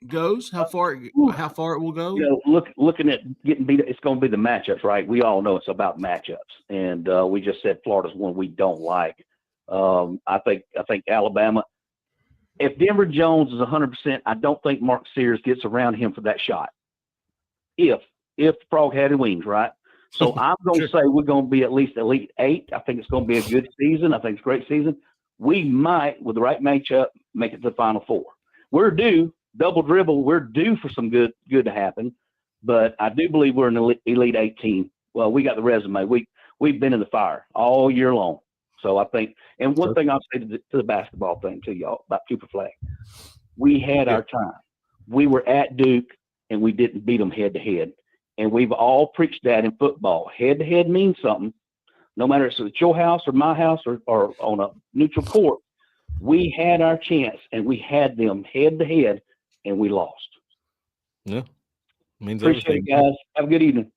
goes? How far it will go? Looking at getting beat, it's going to be the matchups, right? We all know it's about matchups, and we just said Florida's one we don't like. I think Alabama. If Denver Jones is 100%, I don't think Mark Sears gets around him for that shot. If the frog had wings, right? So I'm going to say we're going to be at least Elite 8. I think it's going to be a good season. I think it's a great season. We might, with the right matchup, make it to the Final Four. We're due, double dribble, we're due for some good to happen. But I do believe we're an Elite 8 team. Well, we got the resume. We've been in the fire all year long. So I think, and one thing I'll say to the basketball thing to y'all about Cooper Flag, we had our time. We were at Duke, and we didn't beat them head-to-head. And we've all preached that in football. Head-to-head means something. No matter if it's at your house or my house or on a neutral court, we had our chance, and we had them head-to-head, and we lost. Yeah. Means Appreciate everything. it, guys. Have a good evening.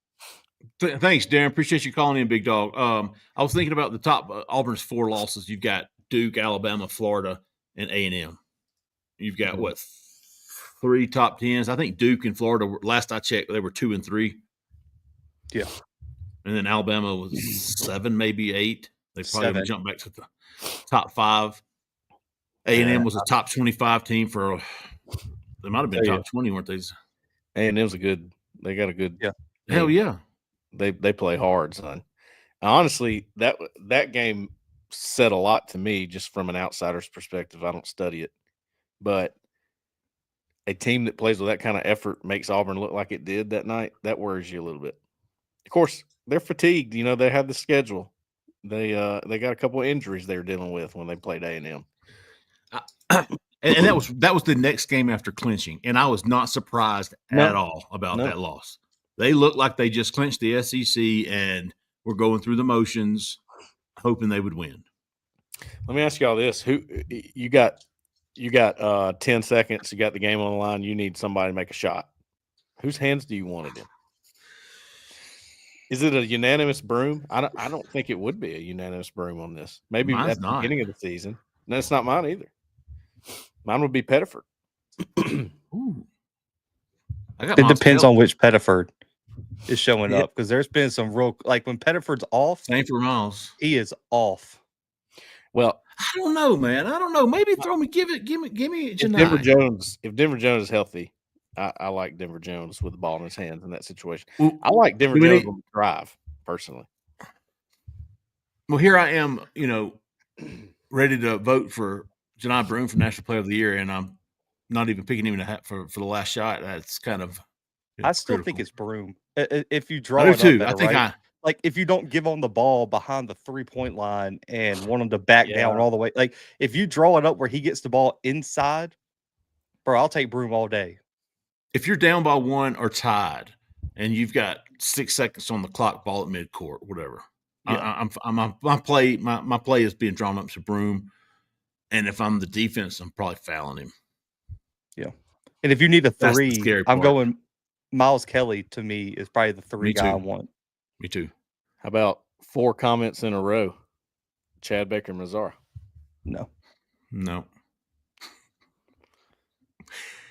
Thanks, Darren. Appreciate you calling in, big dog. I was thinking about the top Auburn's 4 losses. You've got Duke, Alabama, Florida, and A&M. You've got, 3 top 10s? I think Duke and Florida, last I checked, they were 2 and 3. Yeah. And then Alabama was 7, maybe 8. They probably jumped back to the top 5. A&M was a top 25 team for – they might have been top 20, weren't they? A&M's they got a good – yeah. Hell yeah. They play hard, son. Honestly, that game said a lot to me just from an outsider's perspective. I don't study it. But a team that plays with that kind of effort makes Auburn look like it did that night. That worries you a little bit. Of course, they're fatigued. They have the schedule. They got a couple of injuries they were dealing with when they played A&M. And that was the next game after clinching. And I was not surprised at all about that loss. They looked like they just clinched the SEC and were going through the motions, hoping they would win. Let me ask y'all this: Who you got 10 seconds? You got the game on the line. You need somebody to make a shot. Whose hands do you want it in? Is it a unanimous broom? I don't think it would be a unanimous broom on this. Maybe at the beginning of the season. No, it's not mine either. Mine would be Pettiford. Ooh. It depends on which Pettiford is showing up, because there's been some real, like when Pettiford's off. Same for Miles. He is off. Well, I don't know, man. I don't know. Maybe give me tonight. If Denver Jones is healthy, I like Denver Jones with the ball in his hands in that situation. I like Denver Jones on the drive, personally. Well, here I am, ready to vote for Janai Broome for National Player of the Year, and I'm not even picking him for the last shot. That's kind of I still think it's Broome. If you draw I do it too. up better, I think right? Like if you don't give him the ball behind the 3-point line and want him to back down all the way, like if you draw it up where he gets the ball inside, bro, I'll take Broome all day. If you're down by 1 or tied, and you've got 6 seconds on the clock, ball at midcourt, whatever. Yeah. My play is being drawn up to Broome, and if I'm the defense, I'm probably fouling him. Yeah, and if you need a 3, I'm going Miles Kelly. To me, is probably the 3 guy I want. Me too. How about 4 comments in a row? Chad Baker Mazara. No.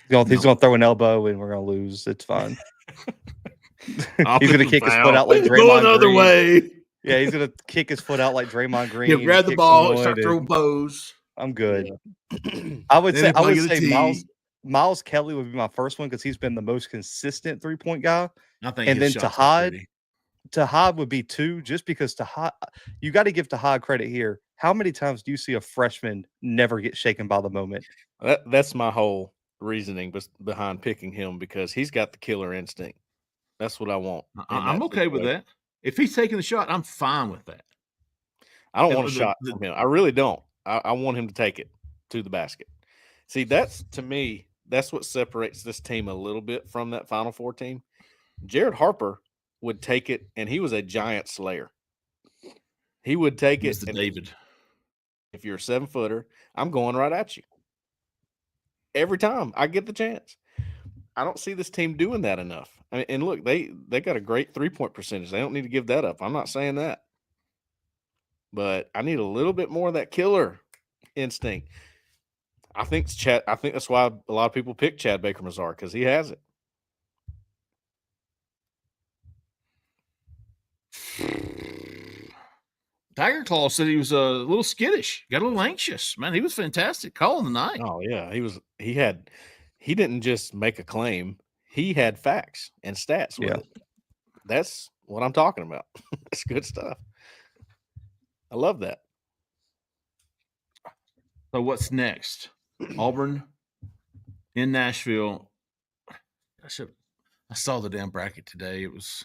He's going to throw an elbow and we're going to lose. It's fine. He's going to kick his foot out like Draymond Go another way. Yeah, he's going to kick his foot out like Draymond Green. He'll grab the ball, start throwing pose. I'm good. I would say Miles Kelly would be my first one because he's been the most consistent 3-point guy. I think And his then shots are pretty. Tahad would be 2, just because Tahad, you got to give Tahad credit here. How many times do you see a freshman never get shaken by the moment? That's my whole reasoning behind picking him, because he's got the killer instinct. That's what I want. I'm okay with that. If he's taking the shot, I'm fine with that. I don't want a shot from him. I really don't. I want him to take it to the basket. See, to me, that's what separates this team a little bit from that Final Four team. Jared Harper would take it, and he was a giant slayer. He would take it. Mr. David. If you're a 7-footer, I'm going right at you. Every time I get the chance. I don't see this team doing that enough. I mean, and look, they got a great 3-point percentage. They don't need to give that up. I'm not saying that. But I need a little bit more of that killer instinct. I think that's why a lot of people pick Chad Baker-Mazar, because he has it. Tiger Claw said he was a little skittish, got a little anxious. Man, he was fantastic calling the night. Oh yeah, he didn't just make a claim. He had facts and stats with it. That's what I'm talking about. It's good stuff. I love that. So what's next? Auburn in Nashville. I saw the damn bracket today. It was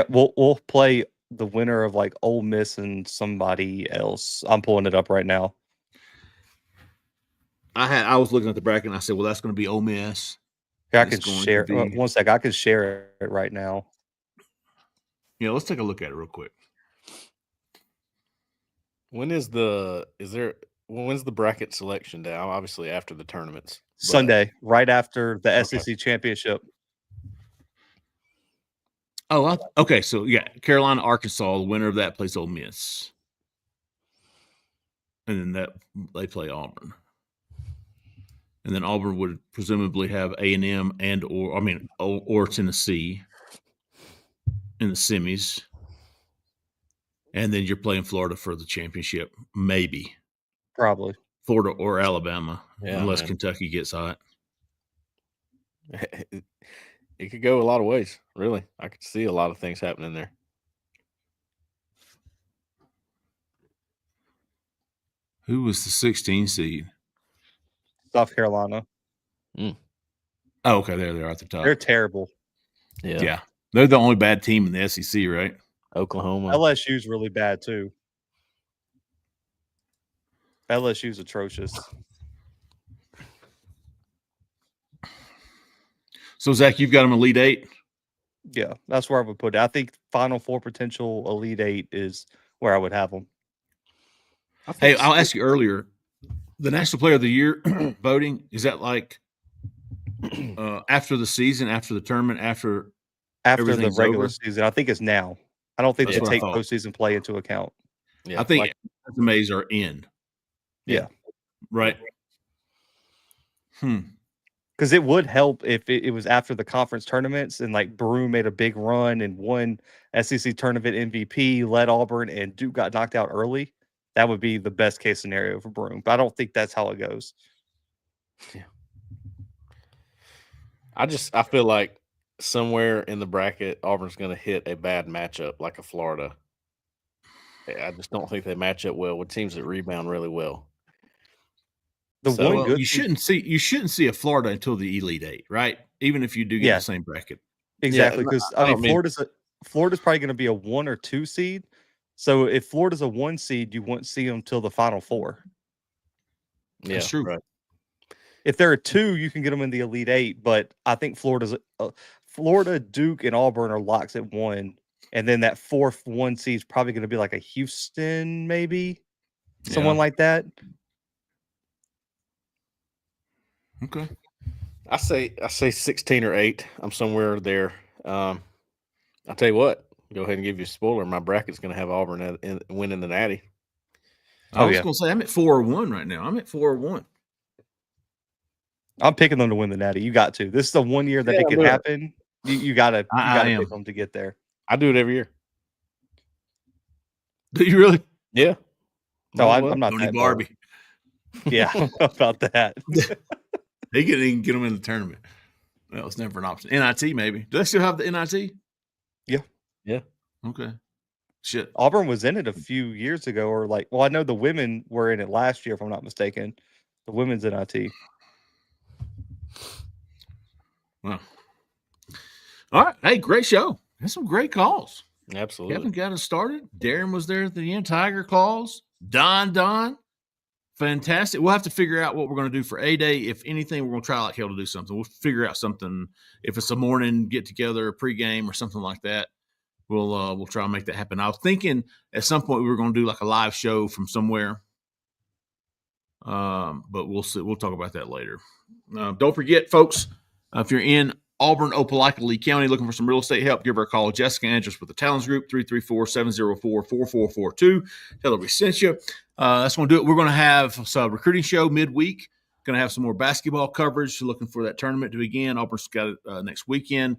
we'll play the winner of like Ole Miss and somebody else. I'm pulling it up right now. I was looking at the bracket and I said, well, that's going to be Ole Miss. I can share one sec. I can share it right now. Yeah, let's take a look at it real quick. When's the bracket selection day? Obviously after the tournaments. Sunday, right after the SEC championship. Oh, okay. So yeah, Carolina, Arkansas, the winner of that plays Ole Miss, and then they play Auburn, and then Auburn would presumably have A&M or Tennessee in the semis, and then you're playing Florida for the championship, maybe, probably Florida or Alabama, unless man. Kentucky gets hot. It could go a lot of ways, really. I could see a lot of things happening there. Who was the 16 seed? South Carolina. Oh, okay. There they are at the top. They're terrible. Yeah. They're the only bad team in the SEC, right? Oklahoma. LSU's really bad, too. LSU's atrocious. So, Zach, you've got them Elite Eight? Yeah, that's where I would put it. I think Final Four potential Elite Eight is where I would have them. Hey, I'll ask you earlier, the National Player of the Year voting, is that like after the season, after the tournament, after the regular over? season? I think it's now. I don't think they take postseason play into account. Yeah, I think resumes are in. Yeah. Right. Because it would help if it was after the conference tournaments and like Broome made a big run and won SEC tournament MVP, led Auburn, and Duke got knocked out early. That would be the best case scenario for Broome. But I don't think that's how it goes. Yeah. I feel like somewhere in the bracket, Auburn's going to hit a bad matchup like a Florida. I just don't think they match up well with teams that rebound really well. You shouldn't see a Florida until the Elite Eight, right? Even if you do get the same bracket. Exactly, because Florida's probably going to be a 1 or 2 seed. So if Florida's a 1 seed, you won't see them till the Final Four. Yeah, that's true. Right. If they're a 2, you can get them in the Elite Eight. But I think Florida, Duke, and Auburn are locks at 1, and then that 4th 1 seed is probably going to be like a Houston, maybe someone like that. Okay. I say 16 or 8. I'm somewhere there. I'll tell you what. Go ahead and give you a spoiler. My bracket's going to have Auburn winning the Natty. I was going to say I'm at 4-1 right now. I'm at 4-1. I'm picking them to win the Natty. You got to. This is the one year that it could happen. You got to pick them to get there. I do it every year. Do you really? Yeah. No, I'm not Tony that Barbie. Yeah, about that. He can get them in the tournament. Well, it's never an option. NIT, maybe. Do they still have the NIT? Yeah. Okay. Shit. Auburn was in it a few years ago, or I know the women were in it last year, if I'm not mistaken. The women's NIT. Well, all right. Hey, great show. That's some great calls. Absolutely. Kevin got us started. Darren was there at the end. Tiger calls. Don. Fantastic. We'll have to figure out what we're going to do for A-Day. If anything, we're going to try like hell to do something. We'll figure out something. If it's a morning get-together, a pregame, or something like that, we'll try and make that happen. I was thinking at some point we were going to do like a live show from somewhere. But we'll see. We'll talk about that later. Don't forget, folks, if you're in Auburn, Opelika, Lee County, looking for some real estate help, give her a call. Jessica Andrews with the Talents Group, 334-704-4442. Tell her we sent you. That's going to do it. We're going to have a recruiting show midweek. Going to have some more basketball coverage. Looking for that tournament to begin. Auburn's got it next weekend.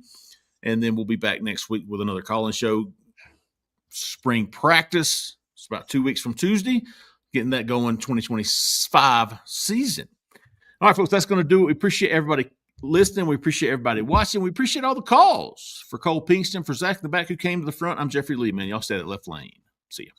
And then we'll be back next week with another call-in show. Spring practice. It's about 2 weeks from Tuesday. Getting that going 2025 season. All right, folks, that's going to do it. We appreciate everybody listening. We appreciate everybody watching. We appreciate all the calls. For Cole Pinkston, for Zach in the back who came to the front, I'm Jeffrey Lee, man. Y'all stay at left lane. See ya.